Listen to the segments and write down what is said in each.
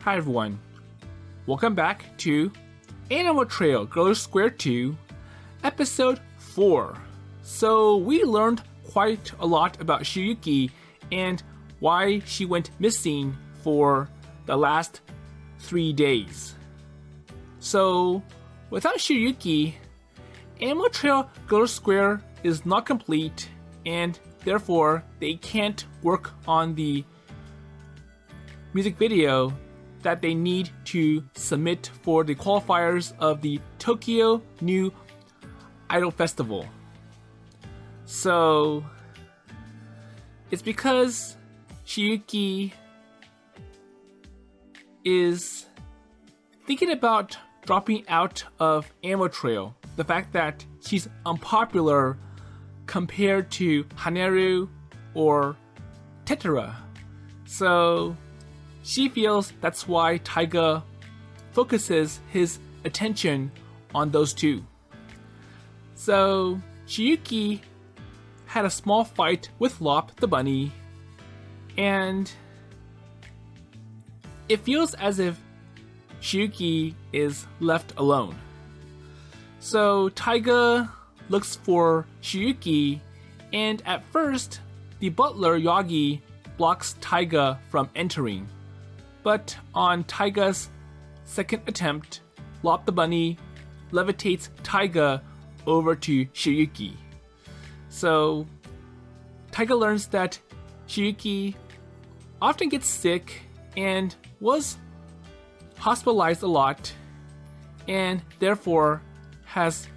Hi everyone, welcome back to Animal Trail Girlish Square 2, Episode 4. So we learned quite a lot about Shirayuki and why she went missing for the last 3 days. So without Shirayuki, Animal Trail Girlish Square is not complete and therefore they can't work on the music video that they need to submit for the qualifiers of the Tokyo New Idol Festival. So it's because Shirayuki is thinking about dropping out of Animal Trail. The fact that she's unpopular compared to Haneru or Tetera. So she feels that's why Taiga focuses his attention on those two. So Shirayuki had a small fight with Lop the bunny, and it feels as if Shirayuki is left alone. So Taiga looks for Shirayuki, and at first the butler Yagi blocks Taiga from entering. But on Taiga's second attempt, Lop the bunny levitates Taiga over to Shirayuki. So Taiga learns that Shirayuki often gets sick and was hospitalized a lot, and therefore has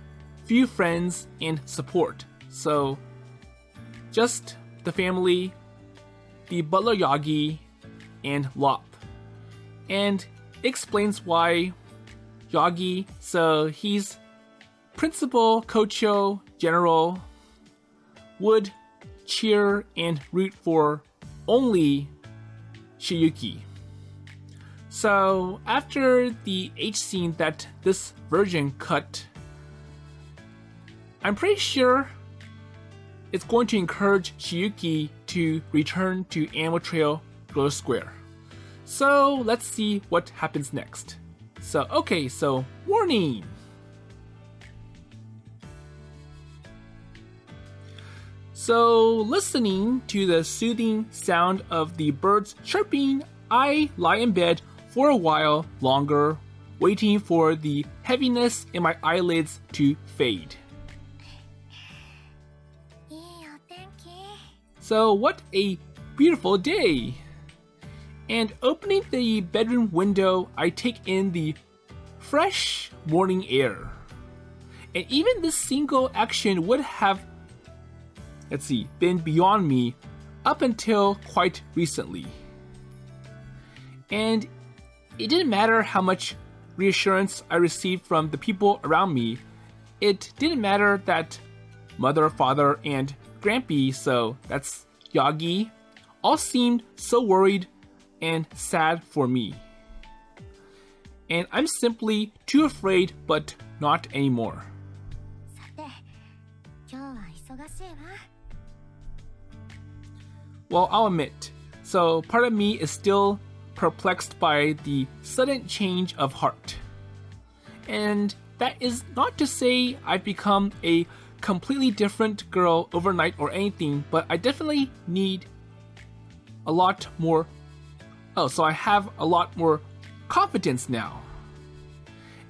few friends and support. So just the family, the butler Yagi, and Lop. And explains why Yagi, so he's principal, Kocho, general, would cheer and root for only Shirayuki. So after the H scene that this version cut, I'm pretty sure it's going to encourage Shirayuki to return to Animal Trail Girlish Square. So let's see what happens next. So warning! So listening to the soothing sound of the birds chirping, I lie in bed for a while longer, waiting for the heaviness in my eyelids to fade. So what a beautiful day! And opening the bedroom window, I take in the fresh morning air. And even this single action would have, been beyond me up until quite recently. And it didn't matter how much reassurance I received from the people around me. It didn't matter that mother, father, and Grampy, so that's Yagi, all seemed so worried and sad for me. And I'm simply too afraid, but not anymore. Well, I'll admit, so part of me is still perplexed by the sudden change of heart. And that is not to say I've become a completely different girl overnight or anything, but I definitely need a lot more. So I have a lot more confidence now.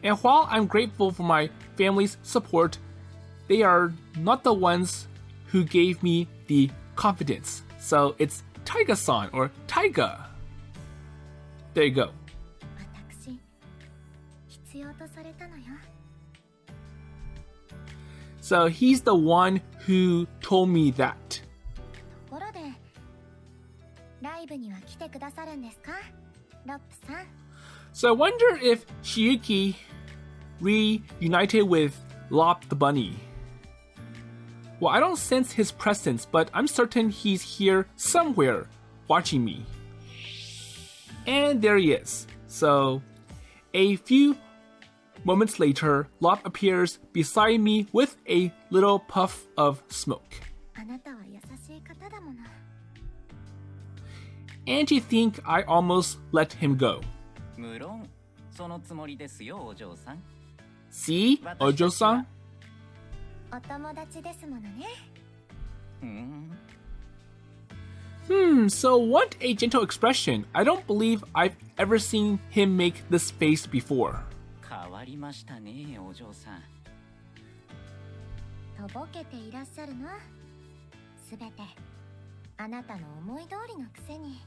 And while I'm grateful for my family's support, they are not the ones who gave me the confidence. So it's Taiga-san or Taiga. There you go. So he's the one who told me that. So I wonder if Shirayuki reunited with Lop the bunny. Well, I don't sense his presence, but I'm certain he's here somewhere watching me. And there he is. So a few moments later, Lop appears beside me with a little puff of smoke. And to think I almost let him go. 無論そのつもりですよ、お嬢さん。 See, Ojo-san? お友達ですものね。So what a gentle expression. I don't believe I've ever seen him make this face before. 変わりましたね、お嬢さん。とぼけていらっしゃるの。すべてあなたの思い通りのくせに。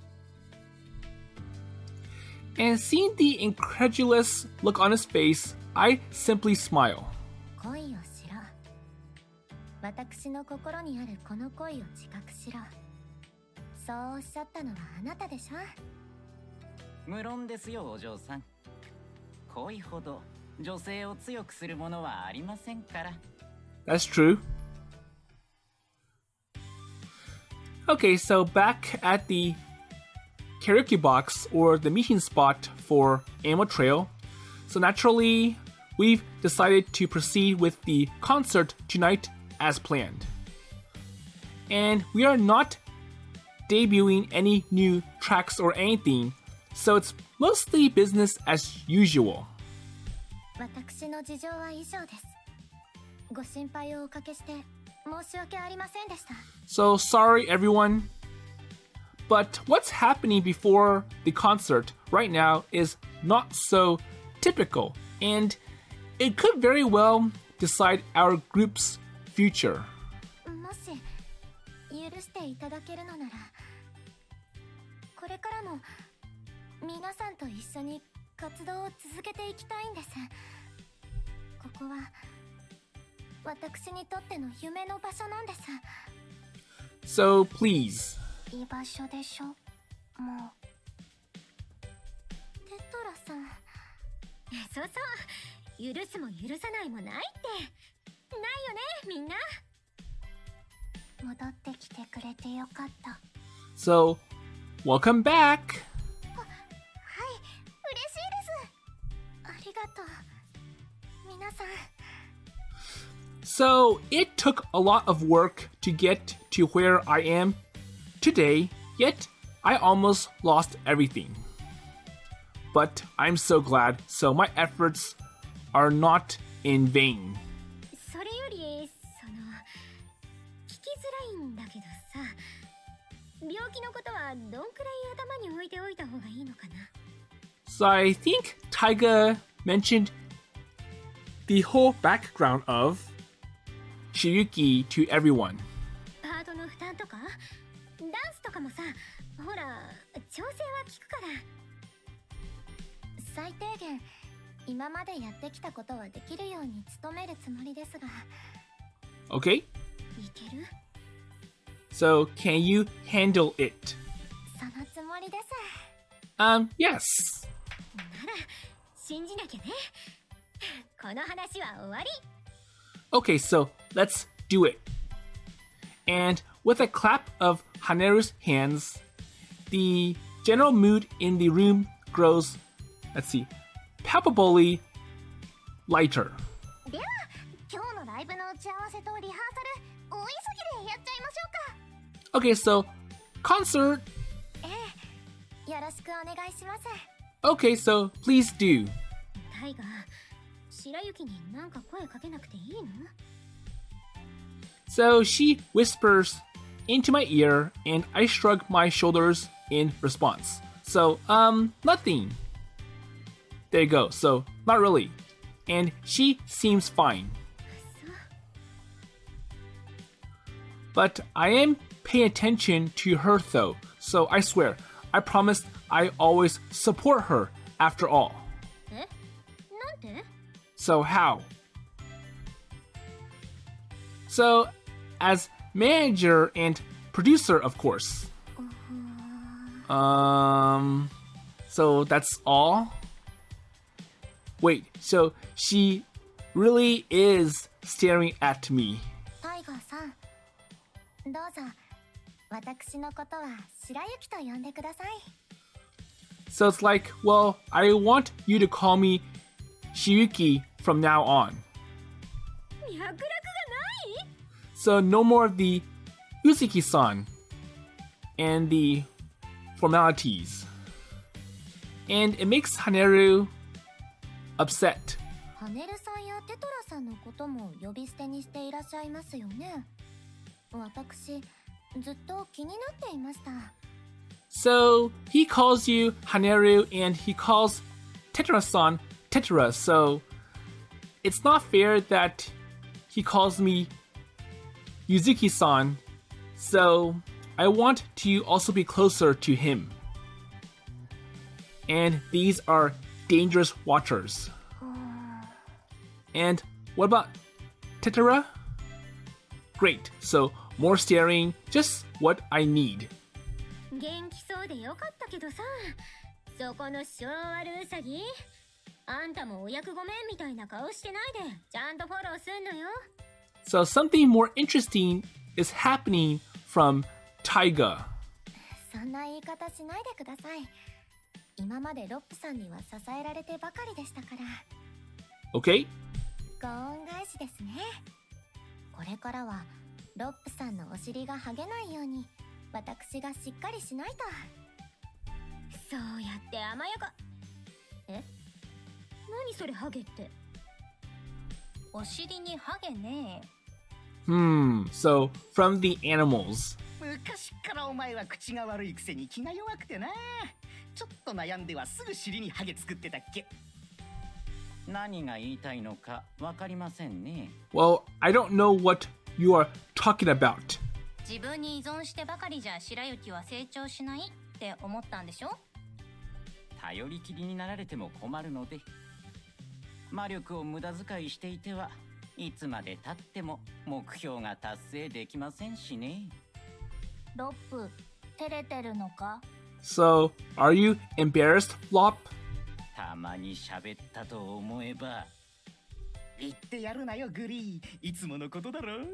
And seeing the incredulous look on his face, I simply smile. 恋をしろ。私の心にあるこの恋を自覚しろ。そうおっしゃったのはあなたでしょ。無論ですよ、お嬢さん。恋ほど女性を強くするものはありませんから。That's true. Okay, so back at the karaoke box or the meeting spot for Animal Trail. So naturally, we've decided to proceed with the concert tonight as planned. And we are not debuting any new tracks or anything, so it's mostly business as usual. 私の事情は以上です。ご心配をおかけして申し訳ありませんでした。So sorry everyone. But what's happening before the concert right now is not so typical, and it could very well decide our group's future. もし許していただけるのなら、これからも皆さんと一緒に活動を続けていきたいんです。ここは私にとっての夢の場所なんです。So please. 居場所でしょ、もう。テトラさん。そうそう、許すも許さないもないって。ないよね、みんな。戻ってきてくれてよかった。So, welcome back. はい、嬉しいです。ありがとう。皆さん。So, it took a lot of work to get to where I am today, yet I almost lost everything. But I'm so glad, so my efforts are not in vain. それより、聞きづらいんだけどさ、病気のことはどんくらい頭に置いておいた方がいいのかな。So I think Taiga mentioned the whole background of Shirayuki to everyone. パートの負担とか、ダンスとかもさ、ほら、調整は効くから。最低限、今までやってきたことはできるように努めるつもりですが。Okay? いける？ So can you handle it? そのつもりです。Yes. なら、信じなきゃね。この話は終わり。Okay, so let's do it. And with a clap of Haneru's hands, the general mood in the room grows, let's see, palpably lighter. では、今日のライブの打ち合わせとリハーサル、大急ぎでやっちゃいましょうか。Okay, so concert. ええ、よろしくお願いします。Okay, so please do. タイガー、白雪になんか声かけなくていいの？ So she whispers into my ear, and I shrug my shoulders in response. So, nothing. There you go. So, not really. And she seems fine. But I am paying attention to her though. So I swear, I promised I always support her after all. え？なんで？ So how? So, as manager and producer, of course. So that's all? Wait, so she really is staring at me. タイガーさん、どうぞ、私のことは白雪と呼んでください。So it's like, well, I want you to call me Shirayuki from now on. 脈絡がない？ So no more of the Uzuki-san and the formalities. and it makes Haneru upset. ハネルさんやテトラさんのことも呼び捨てにしていらっしゃいますよね。私、ずっと気になっていました。So he calls you Haneru and he calls Tetra-san Tetra, so it's not fair that he calls me Uzuki-san, so I want to also be closer to him. And these are dangerous watchers. And what about Tetra? Great, so more staring, just what I need. 元気そうでよかったけどさ、そこの性悪うさぎ、あんたもお役御免みたいな顔してないでちゃんとフォローすんのよ。So something more interesting is happening from Taiga. そんな言い方しないでください。今までロップさんには支えられてばかりでしたから。Okay? ご恩返しですね。これからはロップさんのお尻が剥げないように私がしっかりしないと。そうやって甘やか。え？何それハゲって。お尻にハゲねえ。So from the animals. 昔からお前は口が悪いくせに気が弱くてな。ちょっと悩んではすぐ尻にハゲ作ってたっけ。何が言いたいのかわかりませんね。Well, I don't know what you are talking about. 自分に依存してばかりじゃ白雪は成長しないって思ったんでしょ。頼りきりになられても困るので、魔力を無駄遣いしていてはいつまで経っても目標が達成できませんしね。ロップ、照れてるのか？ So, are you embarrassed, Lop? たまに喋ったと思えば。言ってやるなよグリー、いつものことだろ。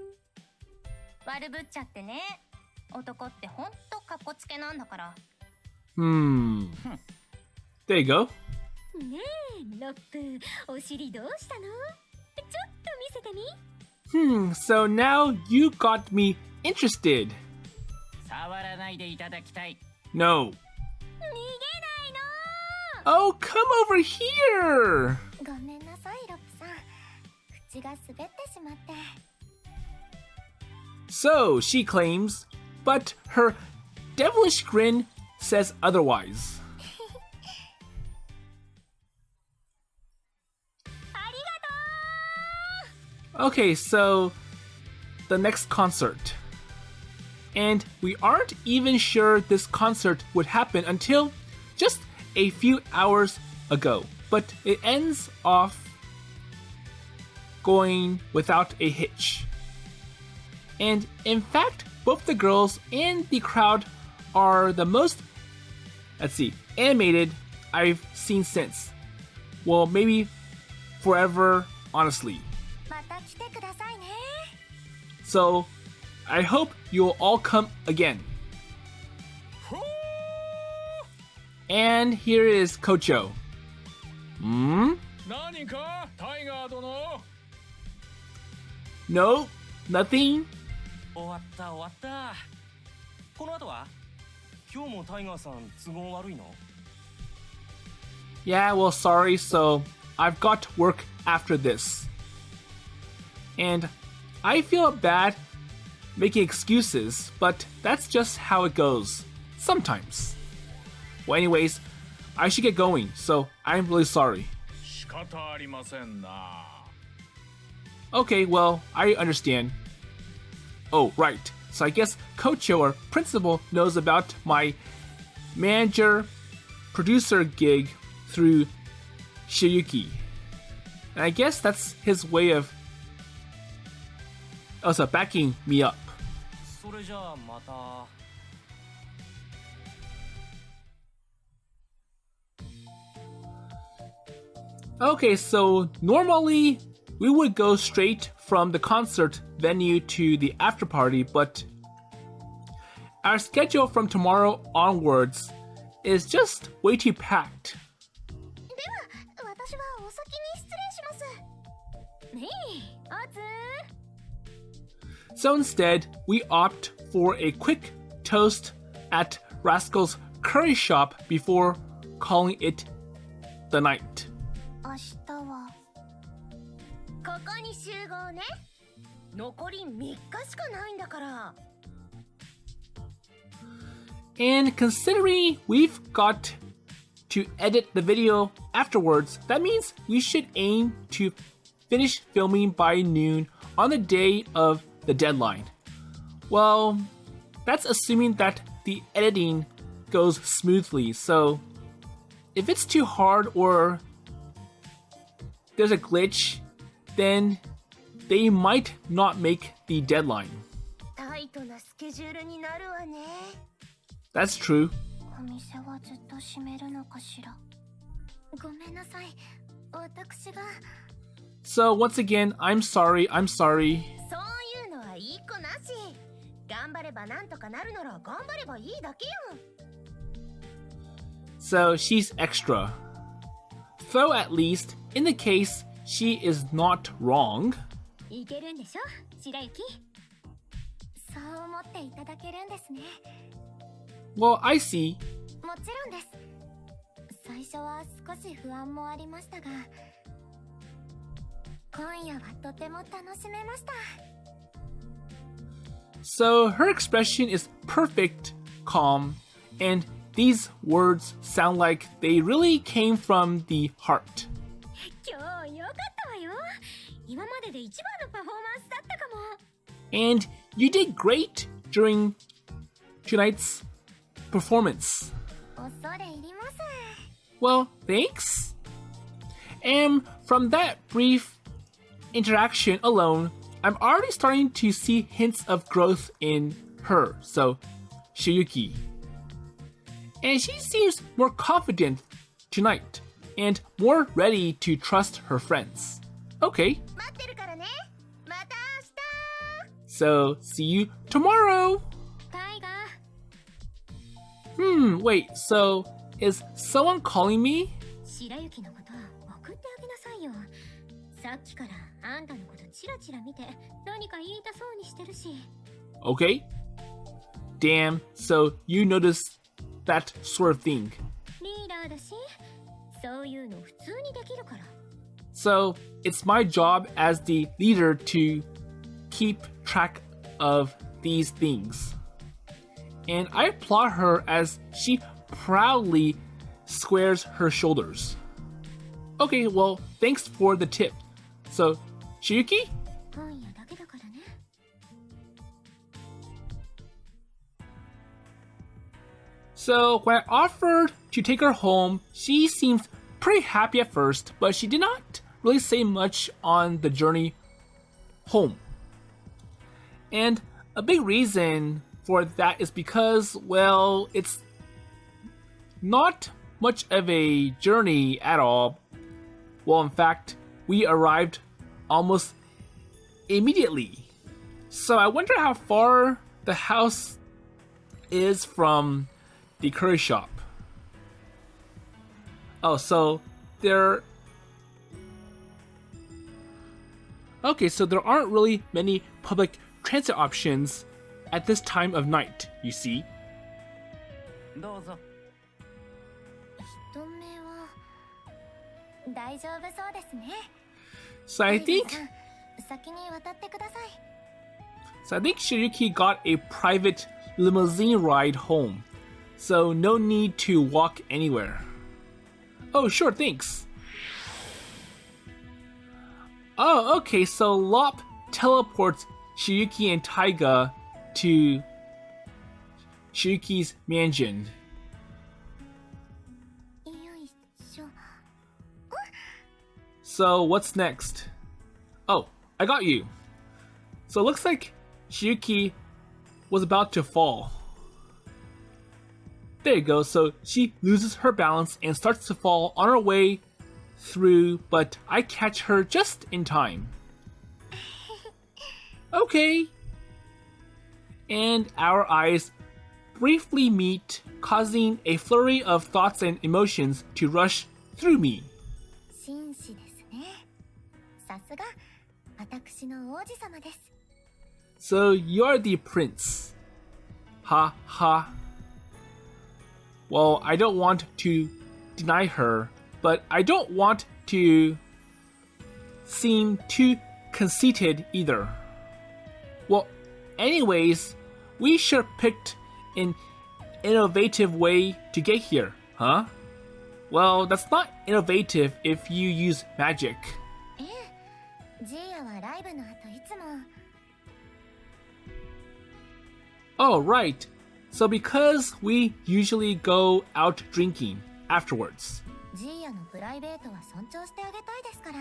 悪ぶっちゃってね。男ってほんとカッコつけなんだから。There you go. ねえ、ロップ、お尻どうしたの？ちょっと見せてみ。So now you got me interested. 触らないでいただきたい。No. 逃げないの。 Oh, come over here! ごめんなさい、ロップさん。口が滑ってしまって。So, she claims, but her devilish grin says otherwise. ありがとう。 Okay, so the next concert. And we aren't even sure this concert would happen until just a few hours ago. But it ends off going without a hitch. And in fact, both the girls and the crowd are the most, animated I've seen since. Well, maybe forever, honestly. また来てくださいね。 So, I hope you'll all come again. And here is Kocho. 何かタイガー殿。 No, nothing. 終わった。この後は今日もタイガーさん都合悪いの？ Yeah, well, sorry, so I've got work after this. And I feel bad making excuses, but that's just how it goes. Sometimes. Well, anyways, I should get going, so I'm really sorry. 仕方ありませんな。 Okay, well, I understand. Oh, right. So I guess Kocho, or principal, knows about my manager-producer gig through Shirayuki. And I guess that's his way of also backing me up. それじゃあまた。Okay, so normally we would go straight from the concert venue to the after party, but our schedule from tomorrow onwards is just way too packed. では、私はお先に失礼します。ねえ、おつー。 So instead, we opt for a quick toast at Rascal's curry shop before calling it the night. 明日はここに集合ね。残り3日しかないんだから。And considering we've got to edit the video afterwards, that means we should aim to finish filming by noon on the day of the deadline. Well, that's assuming that the editing goes smoothly, so if it's too hard or there's a glitch, then they might not make the deadline. タイトなスケジュールになるわね。That's true. お店はずっと閉めるのかしら。ごめんなさい。私が。So once again, I'm sorry. そういうのはいい子なし。頑張ればなんとかなるなら頑張ればいいだけよ。So she's extra. Though at least, in the case, she is not wrong. いけるんでしょ、白雪。そう思っていただけるんですね。Well, I see. もちろんです。最初は少し不安もありましたが、今夜はとても楽しめました。So her expression is perfect, calm, and these words sound like they really came from the heart. 今日よかったわよ。今までで一番のパフォーマンスだったかも。And you did great during tonight's performance. 恐れ入ります。Well, thanks. And from that brief interaction alone, I'm already starting to see hints of growth in her, so Shirayuki. And she seems more confident tonight and more ready to trust her friends. Okay. 待ってるからね。また明日。 So, see you tomorrow. タイガー。Wait, so is someone calling me? 白雪のこと送ってあげなさいよ。さっきからあんたのことチラチラ見て何か言いたそうにしてるし。Okay. Damn, so you noticed that sort of thing. リーダーだし、そういうの普通にできるから。So, it's my job as the leader to keep track of these things. And I applaud her as she proudly squares her shoulders. Okay, well, thanks for the tip. So, Shirayuki? 今夜だけだからね。So, when I offered to take her home, she seemed pretty happy at first, but she did not really say much on the journey home. And a big reason for that is because, well, it's not much of a journey at all. Well, in fact, we arrived almost immediately. So I wonder how far the house is from the curry shop. Oh, so there... Okay, so there aren't really many public transit options at this time of night, you see. どうぞ。人目は大丈夫そうですね。 So I タイ think ガーさん、先に渡ってください。 Shirayuki got a private limousine ride home. So no need to walk anywhere. Oh, sure, thanks. Oh, okay, so Lop teleports Shirayuki and Taiga to Shirayuki's mansion. よいしょ。 So what's next? Oh, I got you. So it looks like Shirayuki was about to fall. There you go, so she loses her balance and starts to fall on her way through, but I catch her just in time. Okay. And our eyes briefly meet, causing a flurry of thoughts and emotions to rush through me. 紳士ですね。さすが私の王子様です。 So you're the prince. Ha ha. Well, I don't want to deny her, but I don't want to seem too conceited either. Well, anyways, we sure picked an innovative way to get here, huh? Well, that's not innovative if you use magic. ええ、ジーヤはライブの後いつも。Oh, right. So because we usually go out drinking afterwards. ジーヤのプライベートは尊重してあげたいですから。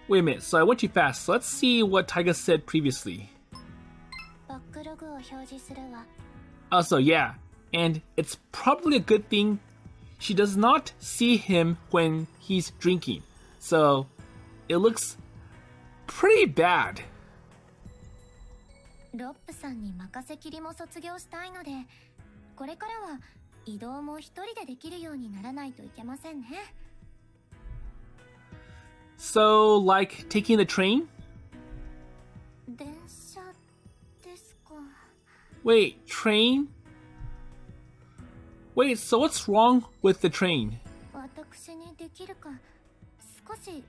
Wait a minute, so I went too fast. So let's see what Taiga said previously. バックログを表示するわ。Also, yeah, and it's probably a good thing she does not see him when he's drinking. So it looks pretty bad. ロップさんに任せきりも卒業したいので、これからは移動も一人でできるようにならないといけませんね。So, like taking the train? 電車ですか。 Wait, train? Wait, so what's wrong with the train? 私にできるか少し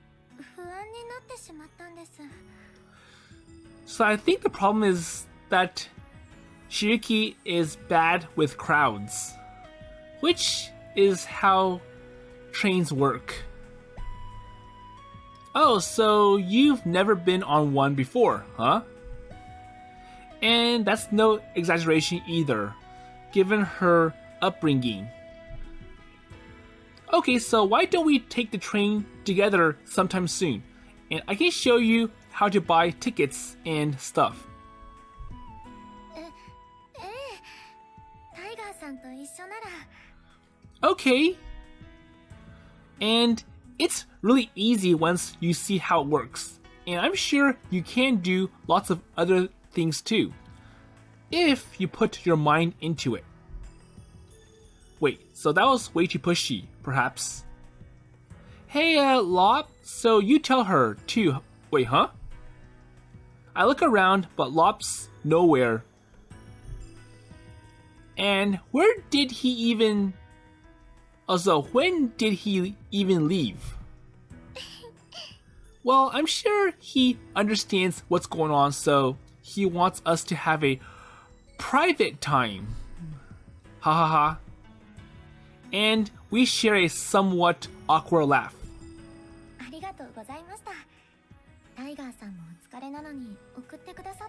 不安になってしまったんです。 So I think the problem is that Shirayuki is bad with crowds, which is how trains work. Oh, so you've never been on one before, huh? And that's no exaggeration either, given her upbringing. Okay, so why don't we take the train together sometime soon? And I can show you how to buy tickets and stuff. ええ、タイガーさんと一緒なら。 Okay. And it's really easy once you see how it works. And I'm sure you can do lots of other things too, if you put your mind into it. Wait, so that was way too pushy, perhaps. Hey, Lop, so you tell her too. Wait, huh? I look around, but Lop's nowhere. And where did he even... Also, when did he even leave? Well, I'm sure he understands what's going on, so he wants us to have a private time. Ha ha ha. And we share a somewhat awkward laugh. ありがとうございました。タイガーさんもお疲れなのに送ってくださっ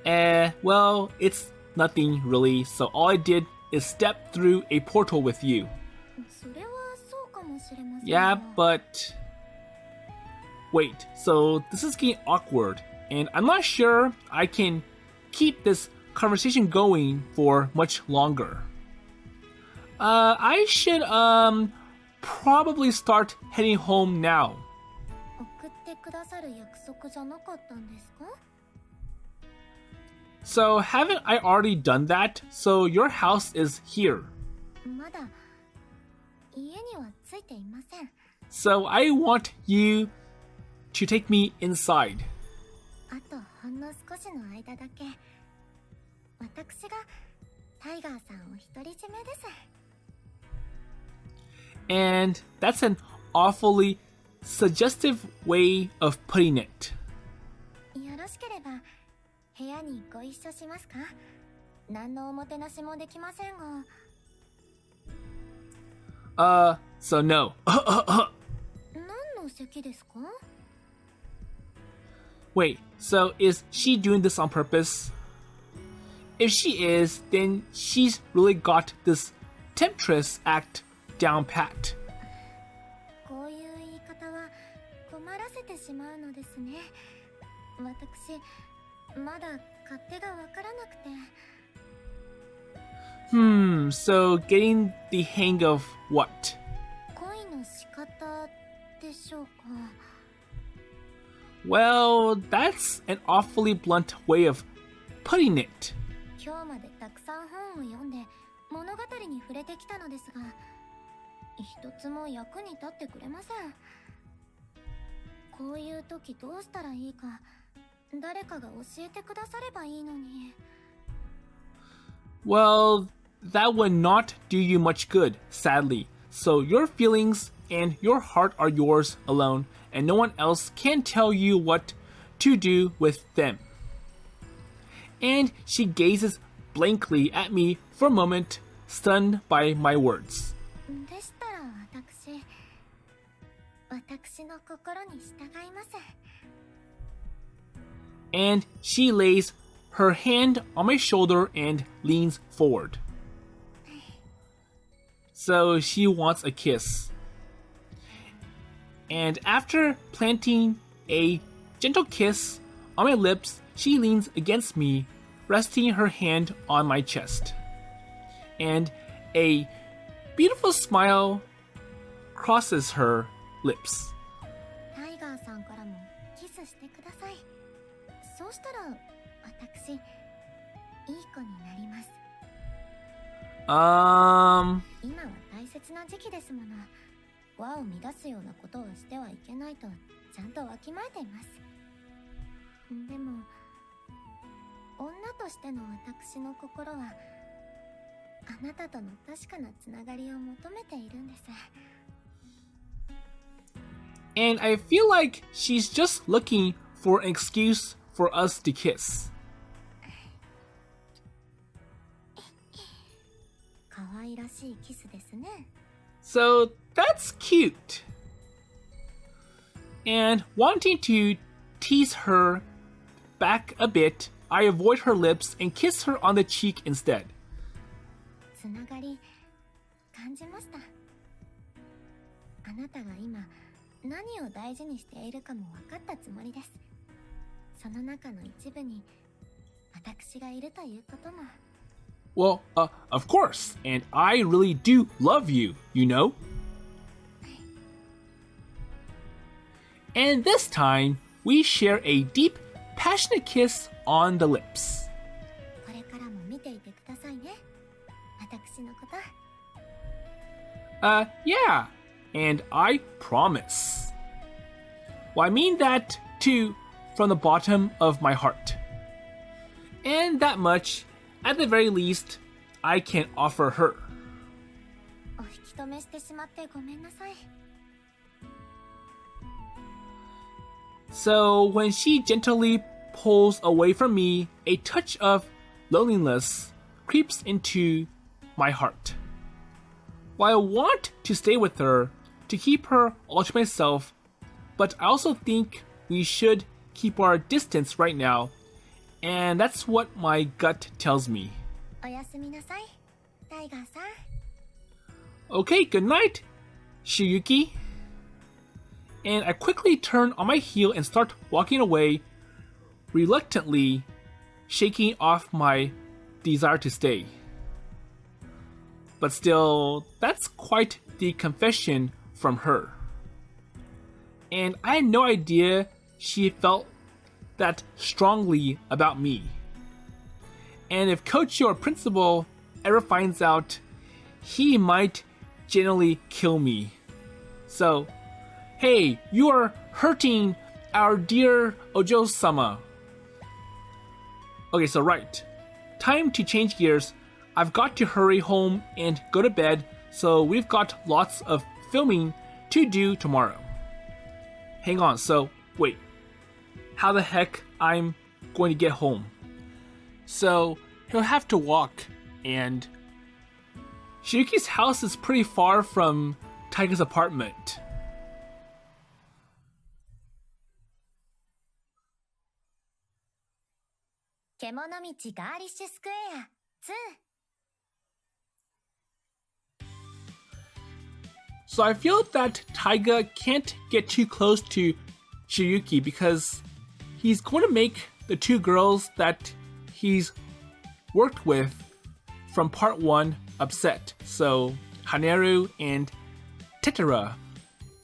て。Well, it's nothing really, so all I did is step through a portal with you. それはそうかもしれませんが。 Yeah, but... Wait, so this is getting awkward, and I'm not sure I can keep this conversation going for much longer. I should, probably start heading home now. 送ってくださる約束じゃなかったんですか？ So, haven't I already done that? So, your house is here. まだ家にはついていません。 So, I want you to take me inside. あとほんの少しの間だけ。私がタイガーさんを独り占めです。 And that's an awfully suggestive way of putting it. よろしければ部屋にご一緒しますか？何のおもてなしもできませんが。So no. 何の席ですか？ Wait, so is she doing this on purpose? If she is, then she's really got this temptress act down pat. こういう言い方は困らせてしまうのですね。私まだ勝手がわからなくて。So getting the hang of what? 恋の仕方でしょうか。 Well, that's an awfully blunt way of putting it. 今日までたくさん本を読んで物語に触れてきたのですが、一つも役に立ってくれません。こういう時どうしたらいいか誰かが教えてくださればいいのに。Well, that would not do you much good, sadly. So your feelings and your heart are yours alone, and no one else can tell you what to do with them. And she gazes blankly at me for a moment, stunned by my words. でしたら私の心に従います。 And she lays her hand on my shoulder and leans forward. So she wants a kiss. And after planting a gentle kiss on my lips, she leans against me, resting her hand on my chest. And a beautiful smile crosses her lips. タイガーさんからもキスしてください。そうしたら私いい子になります。今は大切な時期ですもの。和を乱すようなことをしてはいけないとちゃんとわきまえています。でも女としての私の心はあなたとの確かなつながりを求めているんです。 And I feel like she's just looking for an excuse for us to kiss. 可愛らしいキスですね。 So that's cute. And wanting to tease her back a bit, I avoid her lips and kiss her on the cheek instead. つながり感じました。あなたが今何を大事にしているかも分かったつもりです。その中の一部に私がいるということも。 Well, of course, and I really do love you, you know? And this time, we share a deep, passionate kiss on the lips. これからも見ていてくださいね。私のこと。 Yeah, and I promise. Well, I mean that too from the bottom of my heart. And that much, at the very least, I can offer her. お引き止めしてしまってごめんなさい。 So when she gently pulls away from me, a touch of loneliness creeps into my heart. While I want to stay with her, to keep her all to myself, but I also think we should keep our distance right now, and that's what my gut tells me. おやすみなさい、タイガーさん。 Okay, good night, Shirayuki. And I quickly turn on my heel and start walking away, reluctantly shaking off my desire to stay. But still, that's quite the confession from her. And I had no idea she felt that strongly about me. And if coach or principal ever finds out, he might generally kill me. So, hey, you are hurting our dear Ojo-sama. Okay, so right. Time to change gears. I've got to hurry home and go to bed, so we've got lots of filming to do tomorrow. Hang on, so wait. How the heck I'm going to get home? So he'll have to walk, and Shirayuki's house is pretty far from Taiga's apartment. Kemono-michi Girlish Square 2. So I feel that Taiga can't get too close to Shirayuki because he's going to make the two girls that he's worked with from part 1 upset. So Haneru and Tetera.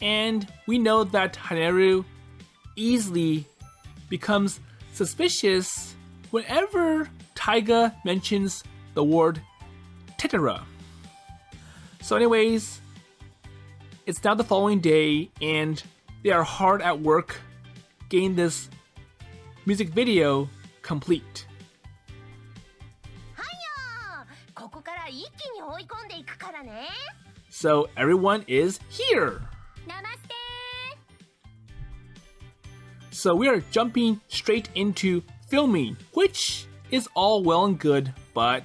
And we know that Haneru easily becomes suspicious whenever Taiga mentions the word Tetera. So anyways, it's now the following day, and they are hard at work getting this music video complete. は So everyone is here. ナマステ So we are jumping straight into filming, which is all well and good, but...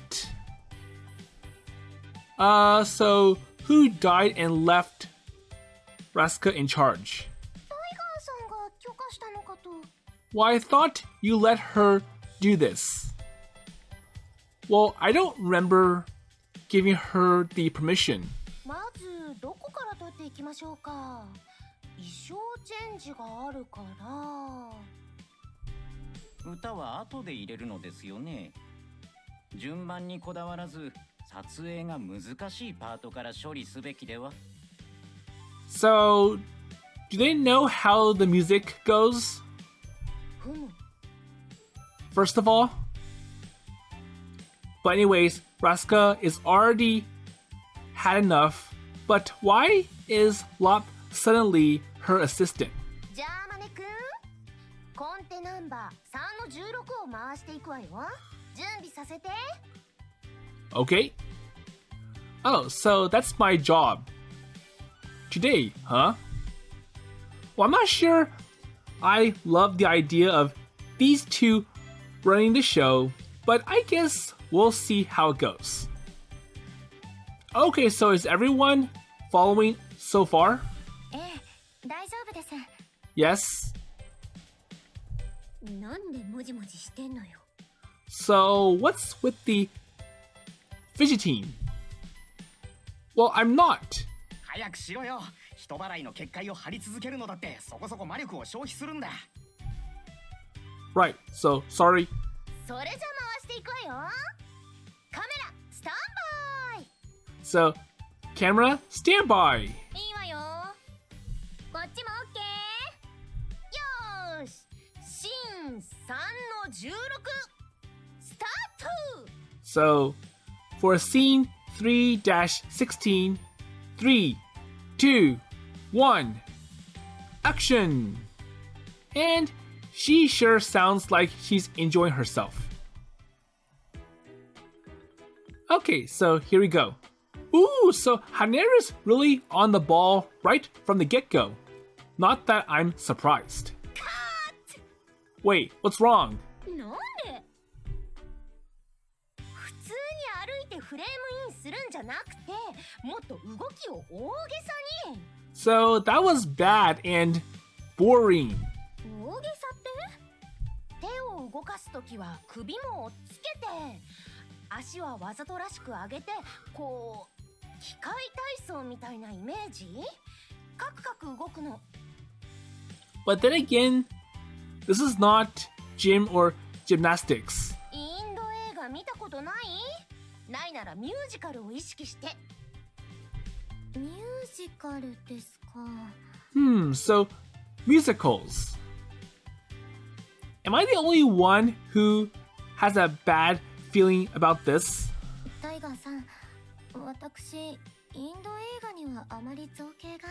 So who died and left Rasuka in charge? タイガーさんが許可したのかと。 Well, I thought you let her do this. Well, I don't remember giving her the permission. まずどこから取っていきましょうか。衣装チェンジがあるから。歌は後で入れるのですよね。順番にこだわらず撮影が難しいパートから処理すべきでは。 So, do they know how the music goes? ふむ。 First of all? But anyways, Rasuka is already had enough, but why is Lop suddenly her assistant? じゃあマネくん、コンテナンバー3の16を回していくわよ。準備させて。 Okay. Oh, so that's my job. Today, huh? Well, I'm not sure I love the idea of these two running the show, but I guess we'll see how it goes. Okay, so is everyone following so far? ええ、大丈夫です Yes? なんでもじもじしてんのよ So, what's with the fidgeting? Well, I'm not. 早くしろよ。人払いの結界を張り続けるのだってそこそこ魔力を消費するんだ。 Right, so sorry. それじゃ回していくわよ。カメラスタンバイ。 So, camera, stand by. いいわよこっちも OK よーし。シーン3の16スタート。 So, for scene 3-16, 3, 2, 1, action! And she sure sounds like she's enjoying herself. Okay, so here we go. Ooh, so Haneru's really on the ball right from the get-go. Not that I'm surprised. Wait, what's wrong? なんで普通に歩いてフレームインするんじゃなくて、もっと動きを大げさに。 So that was bad and boring. 大げさって？手を動かすときは首もつけて、足はわざとらしく上げて、こう機械体操みたいなイメージ？カクカク動くの。 But then again, this is not gym or gymnastics. インド映画見たことない？ないならミュージカルを意識して。ミュージカルですか So musicals. Am I the only one who has a bad feeling about this? タイガーさん私インド映画にはあまり造形が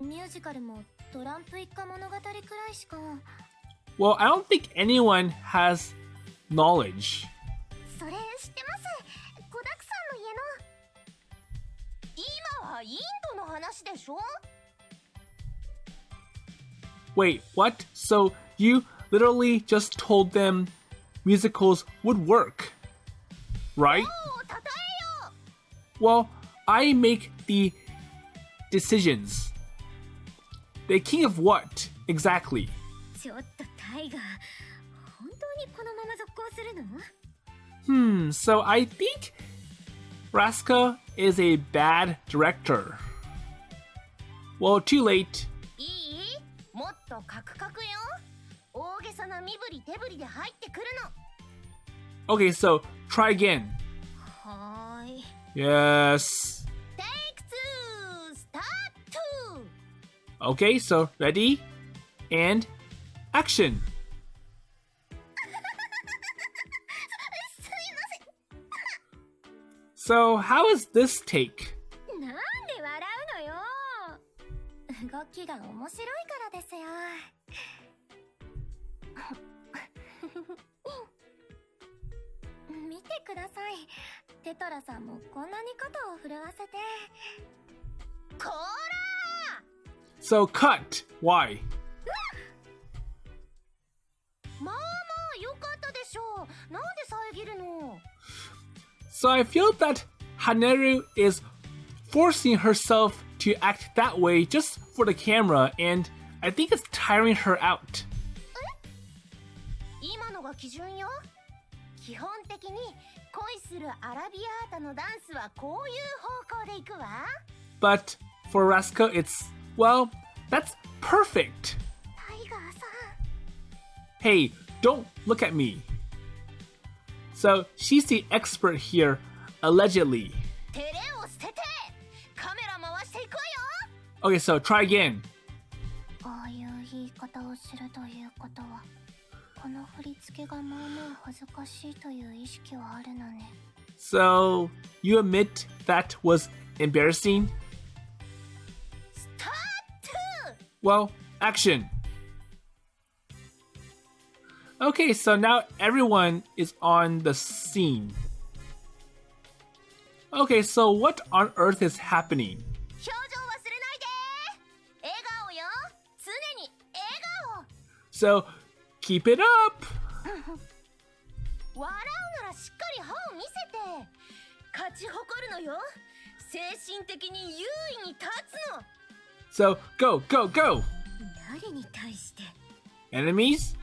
ミュージカルもトランプ一家物語くらいしか Well, I don't think anyone has knowledge. それ知ってます。子だくさんの家の。今はインドの話でしょ？ Wait, what? So you literally just told them musicals would work, right? おう、たたえよ。 Well, I make the decisions. The king of what, exactly? ちょっとタイガー本当にこのまま続行するの So I think Rasuka is a bad director. Well, too late. いい？もっとカクカクよ。大げさな身振り手振りで入ってくるの。 Okay, so try again. はーい Yes. テイク2スタート。 Okay, so ready and action. すいません。 So how is this take? なんで笑うのよ動きが面白いからですよ見てくださいテトラさんもこんなに肩を震わせてこら So cut. Why? まあまあよかったでしょう。なんで遮るの？ So I feel that Haneru is forcing herself to act that way just for the camera, and I think it's tiring her out. 今のが基準よ。基本的に恋するアラビアータのダンスはこういう方向でいくわ。 But for Rasuka, it's, well, that's perfect. タイガーさん Hey, don't look at me. So she's the expert here, allegedly. 照れを捨ててカメラ回していくわよ。 Okay, so try again. ああいう言い方をするということはこの振り付けがまあまあ恥ずかしいという意識はあるのね。 So you admit that was embarrassing? スタート Well, action. Okay, so now everyone is on the scene. Okay, so what on earth is happening? 表情忘れないで。笑顔よ。常に笑 So keep it up. 顔。笑うならしっかり歯を見せて。勝ち誇るのよ。精神的に優位に立つの。 So go, go, go. 誰に対して？ Enemies?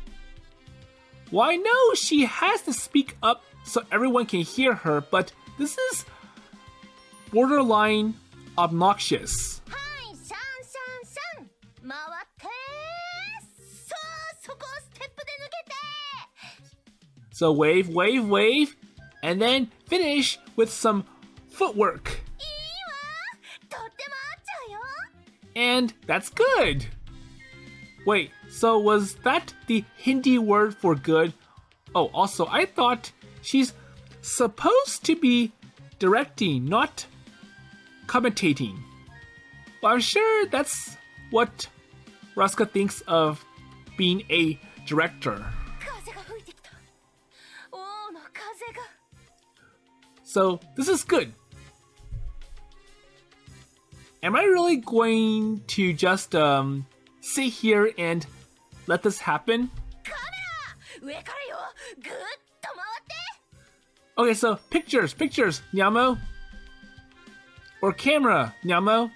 Why no, she has to speak up so everyone can hear her, but this is borderline obnoxious. はい、シャンシャンシャン。回って。そこをステップで抜けて。 So wave, wave, wave, and then finish with some footwork. いいわ。とっても合っちゃうよ。 And that's good. Wait, so was that the Hindi word for good? Oh, also, I thought she's supposed to be directing, not commentating. Well, I'm sure that's what Rasuka thinks of being a director. 風が吹いてきた。王の風が。 So this is good. Am I really going to just sit here and let this happen? カメラ上からよ。ぐーっと回って。 Okay, so pictures, Nyamo. Or camera, Nyamo.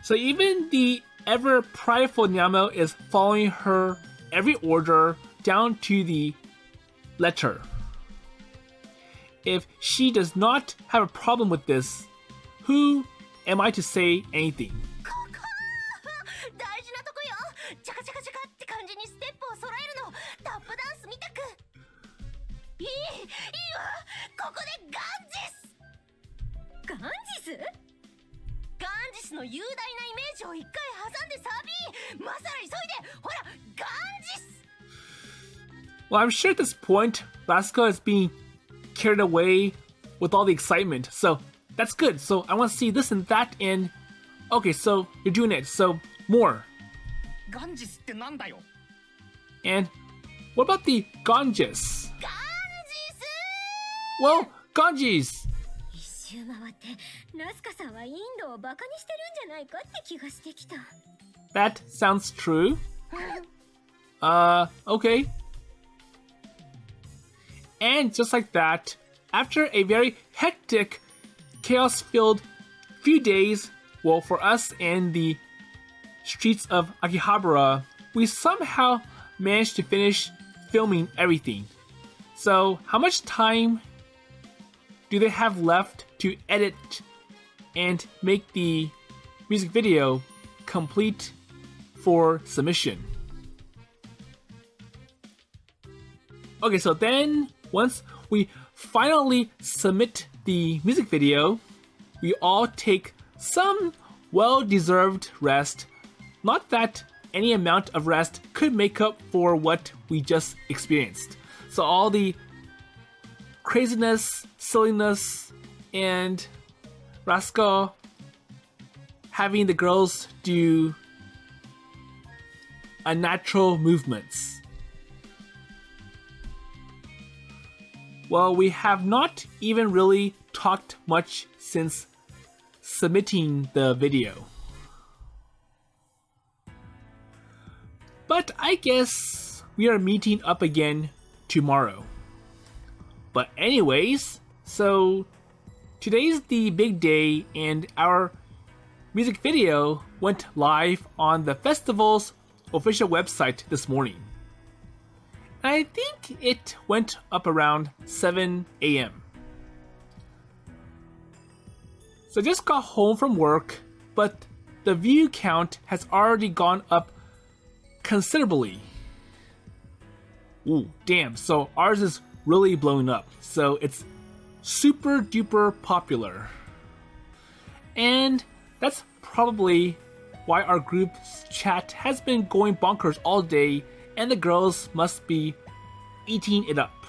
So even the ever prideful Nyamo is following her every order down to the letter. If she does not have a problem with this, who am I to say anything? ここ大事なとこよ。チャカチャカチャカって感じにステップを揃えるの。タップダンスみたく。いいわ。ここでガンジス。ガンジス？ガンジスの雄大なイメージを一回挟んでサビ。まさら急いで。ほら、ガンジス。 Well, I'm sure at this point, Rasuka is being carried away with all the excitement. So that's good. So I want to see this and that and... Okay, so you're doing it. So more. ガンジスってなんだよ。 And what about the Ganges? ガンジス。 Well, Ganges. 一周回ってラスカさんはインドをバカにしてるんじゃないかって気がしてきた。 That sounds true. Okay. And just like that, after a very hectic, chaos-filled few days, well, for us and the streets of Akihabara, we somehow managed to finish filming everything. So, how much time do they have left to edit and make the music video complete for submission? Okay, so then once we finally submit the music video, we all take some well-deserved rest. Not that any amount of rest could make up for what we just experienced. So all the craziness, silliness, and Rasuka having the girls do unnatural movements. Well, we have not even really talked much since submitting the video. But I guess we are meeting up again tomorrow. But anyways, so today's the big day and our music video went live on the festival's official website this morning. I think it went up around 7 a.m. So I just got home from work, but the view count has already gone up considerably. Ooh, damn, so ours is really blown up. So it's super duper popular. And that's probably why our group's chat has been going bonkers all day and the girls must be eating it up.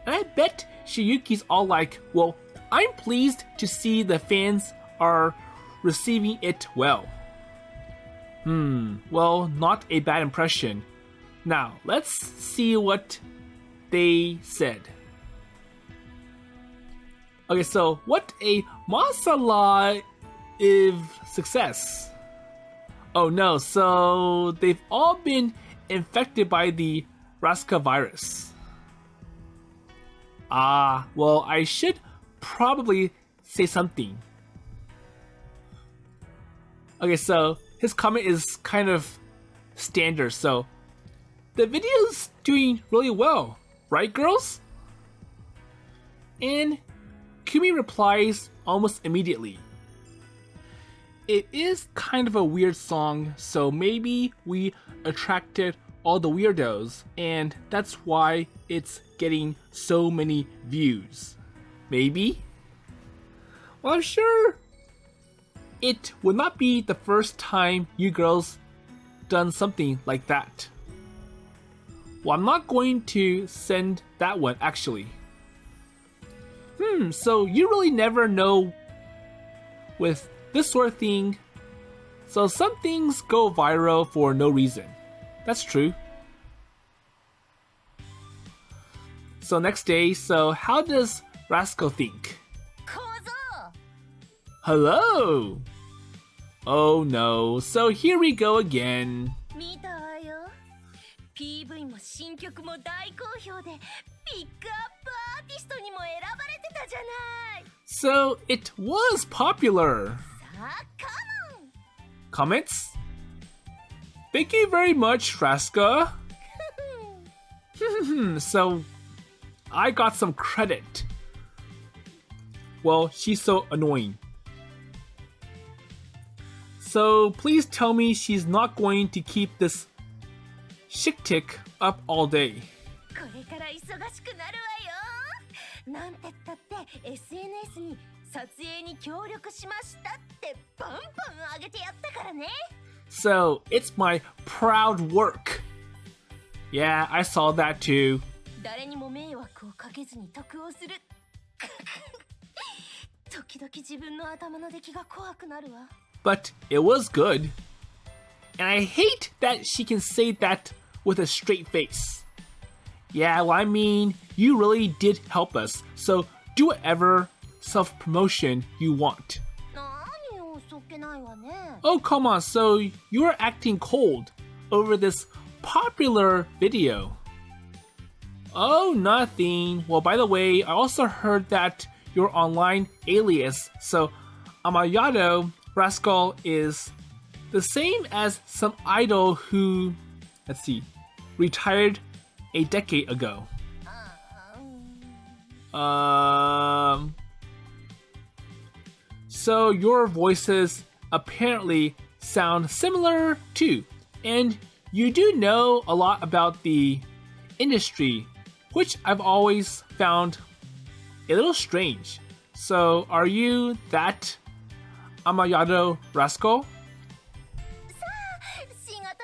And I bet Shirayuki's all like, well, I'm pleased to see the fans are receiving it well. Well, not a bad impression. Now, let's see what they said. Okay, so what a masala if success. Oh no, so they've all been infected by the Rasuka virus. Well, I should probably say something. Okay, so his comment is kind of standard, so the video's doing really well, right girls? And Kumi replies almost immediately. It is kind of a weird song, so maybe we attracted all the weirdos, and that's why it's getting so many views. Maybe? Well, I'm sure it would not be the first time you girls done something like that. Well, I'm not going to send that one, actually. So you really never know with this sort of thing. So some things go viral for no reason. That's true. So next day, so how does Rasuka think? Hello! Oh no, so here we go again. 見たわよ。PV も新曲も大好評で、ピックアップアーティストにも選ばれてたじゃない。So it was popular. さあ、come on! Comments? Thank you very much, Rasuka. So I got some credit. Well, she's so annoying. So please tell me she's not going to keep this chick tick up all day. これから忙しくなるわよ。なんて言ったって SNS に撮影に協力しましたってバンバン上げてやったからね。So it's my proud work. Yeah, I saw that too. 誰にも迷惑をかけずに得をする。時々自分の頭の出来が怖くなるわ。But it was good. And I hate that she can say that with a straight face. Yeah, well, I mean, you really did help us. So do whatever self-promotion you want. 何よ、そっけないわね。Oh, come on. So you are acting cold over this popular video. Oh, nothing. Well, by the way, I also heard that your online alias, so Amayado Rascal, is the same as some idol who, let's see, retired a decade ago. So your voices apparently sound similar too, and you do know a lot about the industry, which I've always found a little strange. So are you that Amayado Rascal?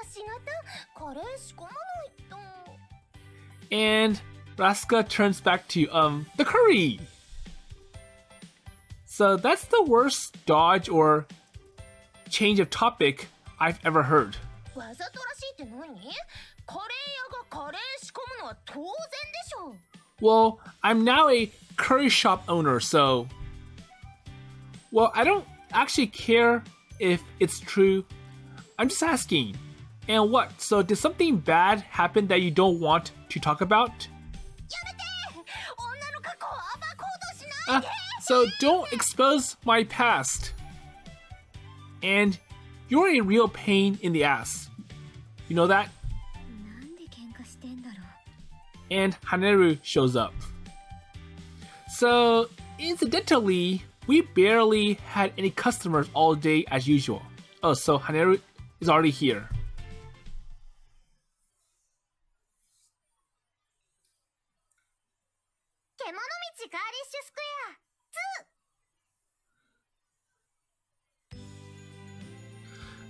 仕方カレー仕込まないと。 And Rasuka turns back to the curry. So that's the worst dodge or change of topic I've ever heard. わざとらしいって何？カレー屋がカレー仕込むのは当然でしょ。 Well, I'm now a curry shop owner, so Well, I don't actually care if it's true. I'm just asking. And what? So did something bad happen that you don't want to talk about? So don't expose my past. And you're a real pain in the ass. You know that? And Haneru shows up. So, incidentally, we barely had any customers all day as usual. Oh, so Haneru is already here.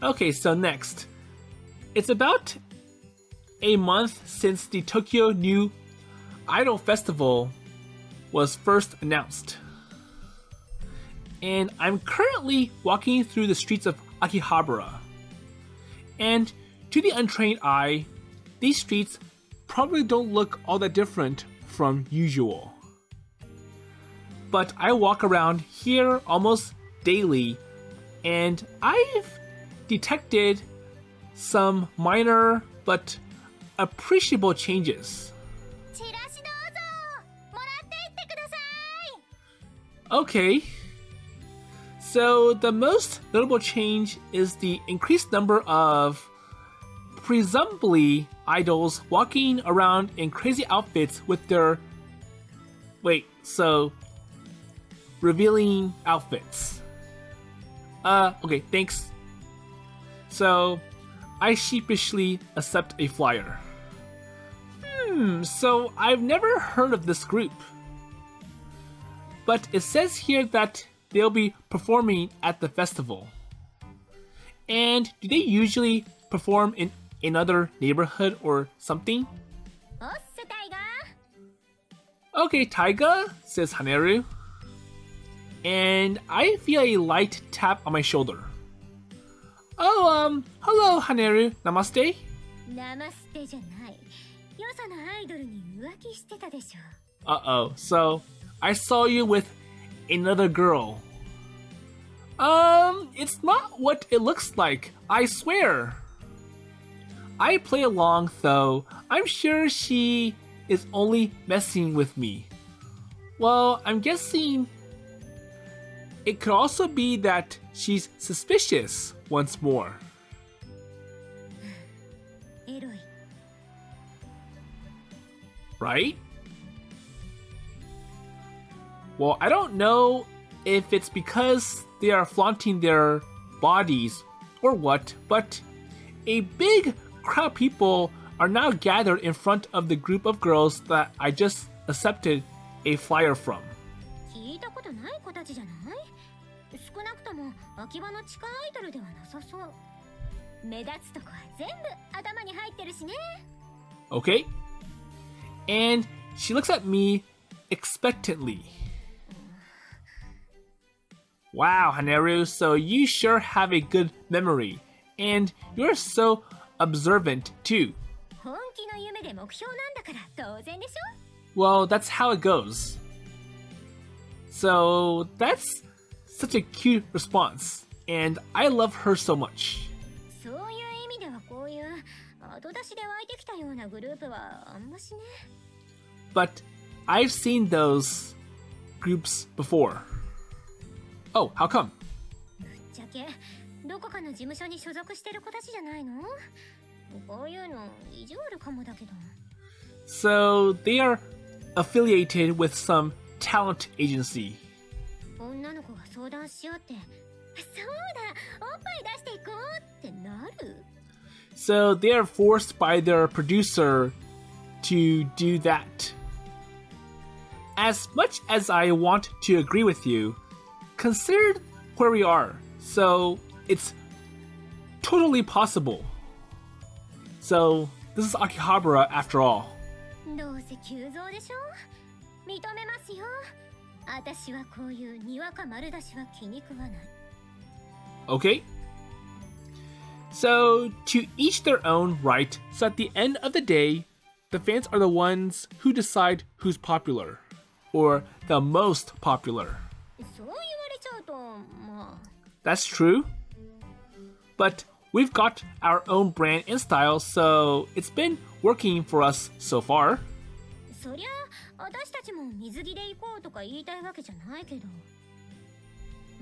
Okay, so next. It's about a month since the Tokyo New Idol Festival was first announced. And I'm currently walking through the streets of Akihabara. And to the untrained eye, these streets probably don't look all that different from usual. But I walk around here almost daily, and I've detected some minor but appreciable changes. Okay. So the most notable change is the increased number of presumably idols walking around in crazy outfits with their revealing outfits. Okay, thanks. So I sheepishly accept a flyer. So I've never heard of this group. But it says here that they'll be performing at the festival. And do they usually perform in another neighborhood or something? Okay, Taiga, says Haneru. And I feel a light tap on my shoulder. Oh, hello Haneru, namaste? Uh-oh, so I saw you with another girl. It's not what it looks like, I swear. I play along though. I'm sure she is only messing with me. Well, I'm guessing it could also be that she's suspicious once more. Right? Well, I don't know if it's because they are flaunting their bodies or what, but a big crowd of people are now gathered in front of the group of girls that I just accepted a flyer from. Okay. And she looks at me expectantly. Wow, Haneru, so you sure have a good memory. And you're so observant, too. Well, that's how it goes. So, that's such a cute response. And I love her so much. But I've seen those groups before. Oh, how come? So they are affiliated with some talent agency. So they are forced by their producer to do that. As much as I want to agree with you, consider where we are. So it's totally possible. So this is Akihabara after all. Okay. So to each their own, right? So at the end of the day, the fans are the ones who decide who's popular or the most popular. まあ That's true. But we've got our own brand and style, so it's been working for us so far. そりゃ私たちも水着で行こうとか言いたいわけじゃないけど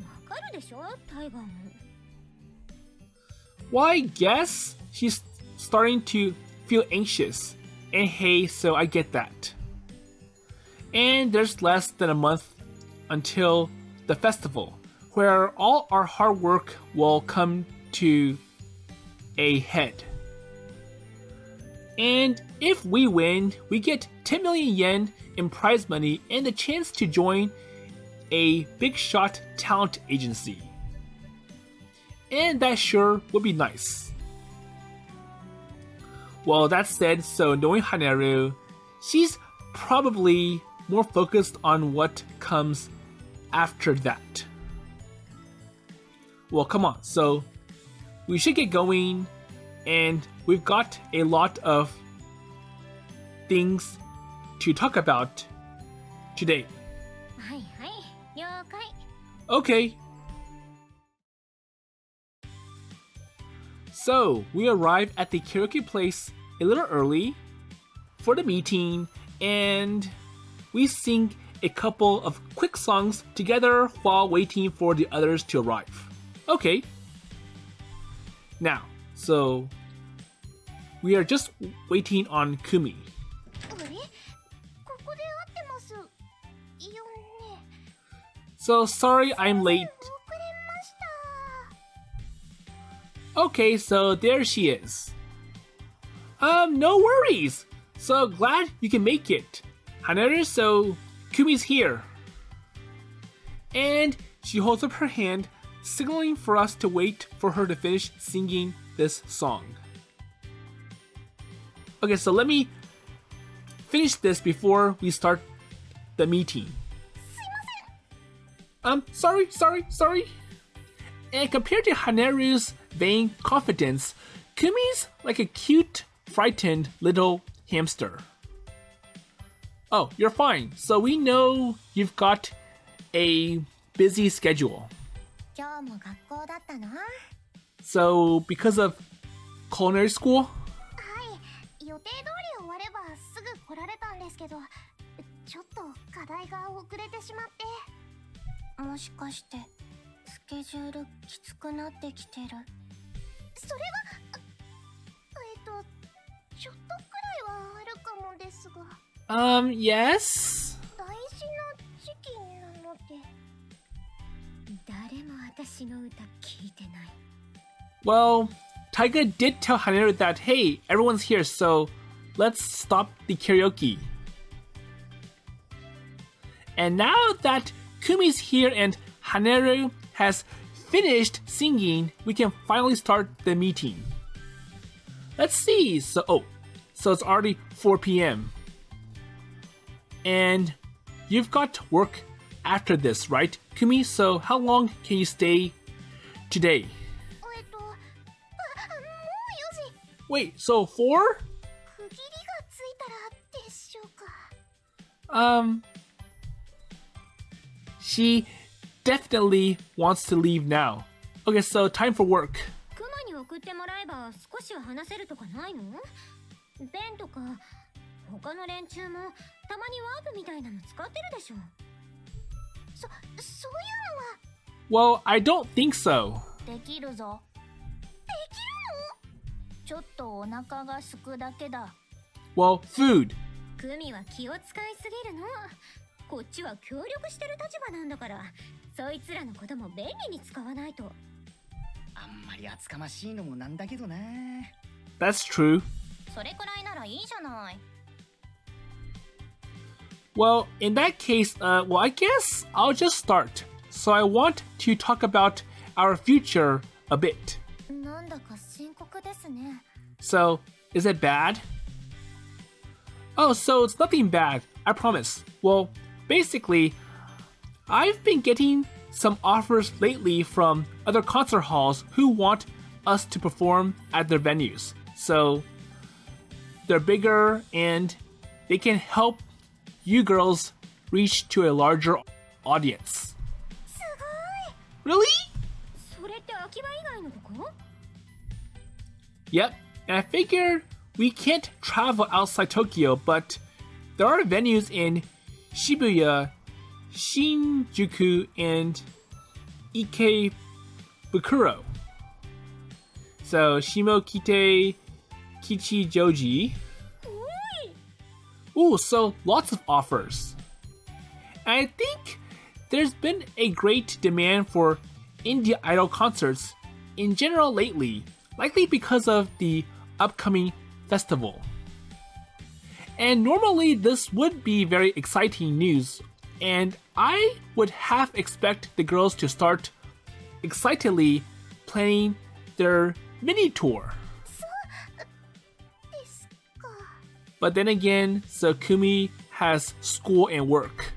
わかるでしょタイガーも Well, I guess she's starting to feel anxious. And hey, so I get that. And there's less than a month until the festival, where all our hard work will come to a head. And if we win, we get 10 million yen in prize money and the chance to join a big shot talent agency. And that sure would be nice. Well, that said, so knowing Haneru, she's probably more focused on what comes after that. Well, come on, so we should get going, and we've got a lot of things to talk about today. はいはい了解 Okay. So, we arrive at the karaoke place a little early for the meeting, and we sing a couple of quick songs together while waiting for the others to arrive. Okay. Now, so we are just waiting on Kumi. あれここで合ってますよね So sorry I'm late. 遅れました Okay, so there she is. No worries. So glad you can make it. Haneru, so Kumi's here. And she holds up her hand, signaling for us to wait for her to finish singing this song. Okay, so let me finish this before we start the meeting. Sorry. And compared to Haneru's vain confidence, Kumi's like a cute, frightened little hamster. Oh, you're fine. So we know you've got a busy schedule. 今日も学校だったの？ So because of culinary school? はい予定通り終わればすぐ来られたんですけどちょっと課題が遅れてしまってもしかしてスケジュールきつくなってきてるそれはちょっとくらいはあるかもですが Yes? 大事な時期なので誰も私の歌聞いてない Well, Taiga did tell Haneru that, hey, everyone's here, so let's stop the karaoke. And now that Kumi's here and Haneru has finished singing, we can finally start the meeting. Let's see. So it's already 4 p.m. And you've got work after this, right, Kumi? So how long can you stay today? もう4時 Wait, so 4? 区切りがついたらでしょうか She definitely wants to leave now. Okay, so time for work. クマに送ってもらえば少しは話せるとかないのベンとか他の連中もたまにワープみたいなの使ってるでしょそういうのは Well, I don't think so. できるぞできるのちょっとお腹がすくだけだ Well, food. クミは気を使いすぎるのこっちは協力してる立場なんだからそいつらのことも便利に使わないとあんまり厚かましいのもなんだけどな That's true. それくらいならいいじゃない Well, in that case, well, I guess I'll just start. So I want to talk about our future a bit. なんだか深刻ですね So, is it bad? Oh, so it's nothing bad, I promise. Well, basically, I've been getting some offers lately from other concert halls who want us to perform at their venues. So, they're bigger and they can help you girls reach to a larger audience. Really? それって秋葉以外のとこ？ Yep, and I figured we can't travel outside Tokyo, but there are venues in Shibuya, Shinjuku, and Ikebukuro. So, Shimokite Kichijoji. Ooh, so lots of offers. And I think there's been a great demand for indie idol concerts in general lately, likely because of the upcoming festival. And normally this would be very exciting news, and I would half expect the girls to start excitedly planning their mini tour. But then again, so Kumi has school and work.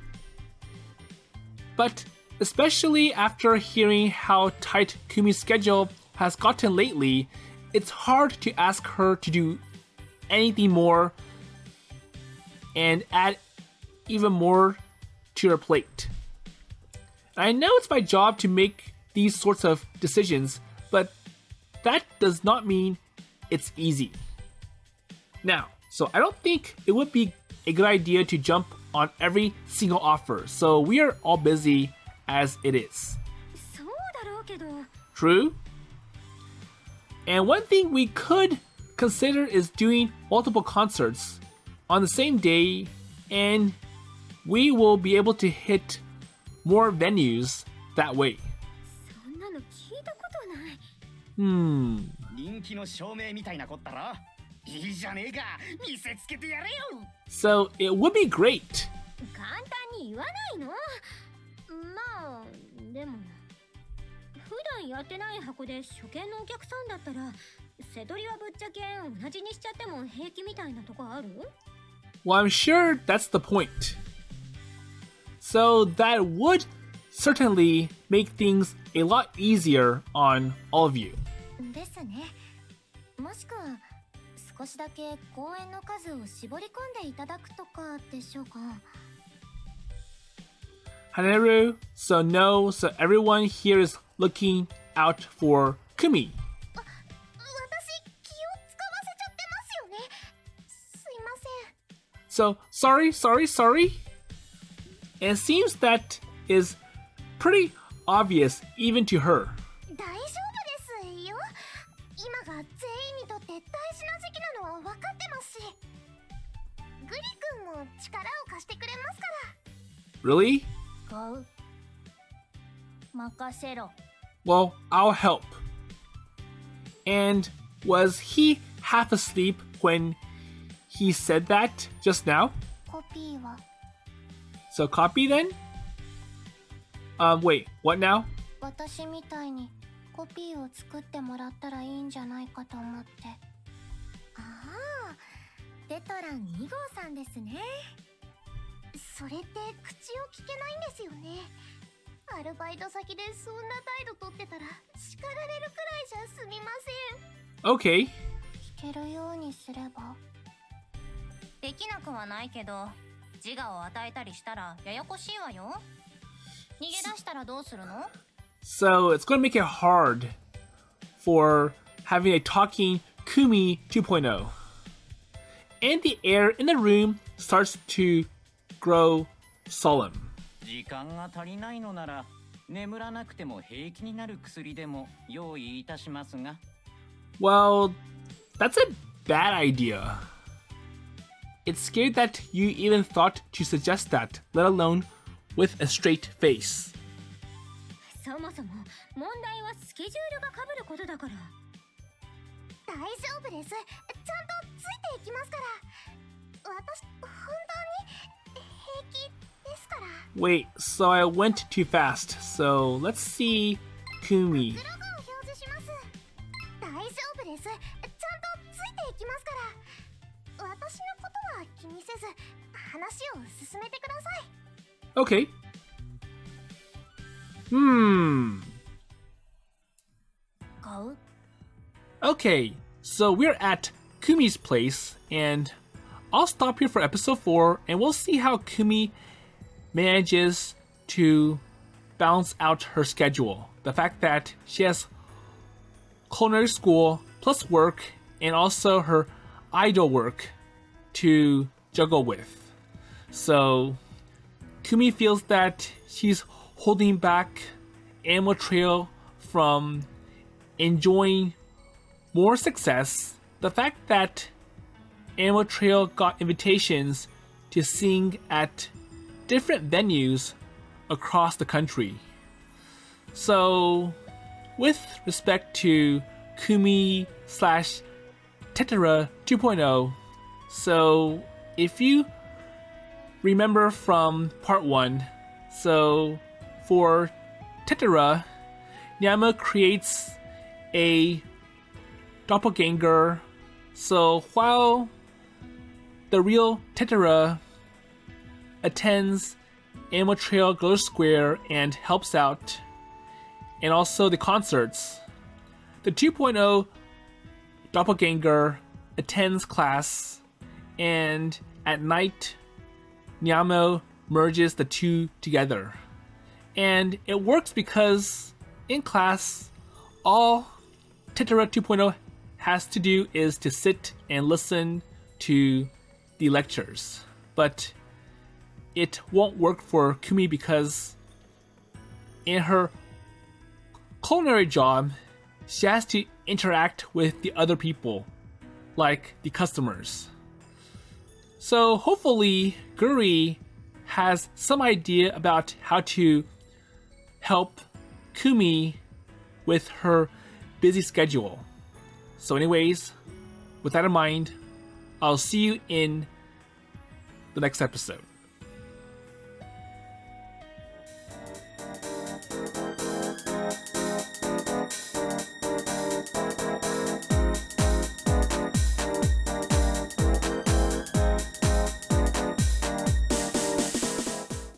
But especially after hearing how tight Kumi's schedule has gotten lately, it's hard to ask her to do anything more and add even more to her plate. I know it's my job to make these sorts of decisions, but that does not mean it's easy. Now, so I don't think it would be a good idea to jump on every single offer, so we are all busy as it is. そうだろうけど。 True? And one thing we could consider is doing multiple concerts on the same day, and we will be able to hit more venues that way. そんなの聞いたことない。人気の証明みたいなこったらいいじゃねえか、見せつけてやれよ。 So it would be great. 簡単に言わないの。まあでも普段やってない箱で初見のお客さんだったら瀬取りはぶっちゃけ同じにしちゃっても平気みたいなとこある？ Well, I'm sure that's the point. So that would certainly make things a lot easier on all of you. ですね。もしくは少しだけ公演の数を絞り込んでいただくとかでしょうか。 Haneru, so no, so everyone here is looking out for Kumi. 私気を使わせちゃってますよね。すいません。 So sorry. And it seems that is pretty obvious even to her. 大丈夫ですよ。今が全員にとって大事な時期なのは分かってますし、グリ君も力を貸してくれますから。 Really? 買う。任せろ。 Well, I'll help. And was he half asleep when he said that just now? コピーは So copy then? Wait, what now? 私みたいにコピーを作ってもらったらいいんじゃないかと思って。ああ、デトラン2号さんですね。それって口を聞けないんですよね。アルバイト先でそんな態度取ってたら叱られるくらいじゃすみません。 Okay. 聞けるようにすれば。できなくはないけど自我を与えたりしたらややこしいわよ。逃げ出したらどうするの？ So it's going to make it hard for having a talking Kumi 2.0. And the air in the room starts to grow solemn. 時間が足りないのなら眠らなくても平気になる薬でも用意いたしますが。 Well, that's a bad idea. It's scary that you even thought to suggest that, let alone with a straight face. そもそも問題はスケジュールが被ることだから。大丈夫です。ちゃんとついていきますから。私、本当に平気ですから。 Wait, so I went too fast. So let's see Kumi. ブログを表示します。大丈夫です。ちゃんとついていきますから。私のことは気にせず、話を進めてください。 Okay.買う？ Okay, so we're at Kumi's place, and I'll stop here for episode 4, and we'll see how Kumi manages to balance out her schedule. the fact that she has culinary school plus work and also her idol work to juggle with. So Kumi feels that she's holding back Animal Trail from enjoying more success. The fact that Animal Trail got invitations to sing at different venues across the country. So, with respect to Kumi / Tetera 2.0, so if you remember from part 1, so for Tetera, Nyama creates a doppelganger. So while the real Tetera attends Animal Trail Girlish Square and helps out, and also the concerts, the 2.0 doppelganger attends class, and at night, Nyamo merges the two together. And it works because in class, all Tetera 2.0 has to do is to sit and listen to the lectures. But it won't work for Kumi because in her culinary job, she has to interact with the other people, like the customers. So hopefully Guri has some idea about how to help Kumi with her busy schedule. So anyways, with that in mind, I'll see you in the next episode.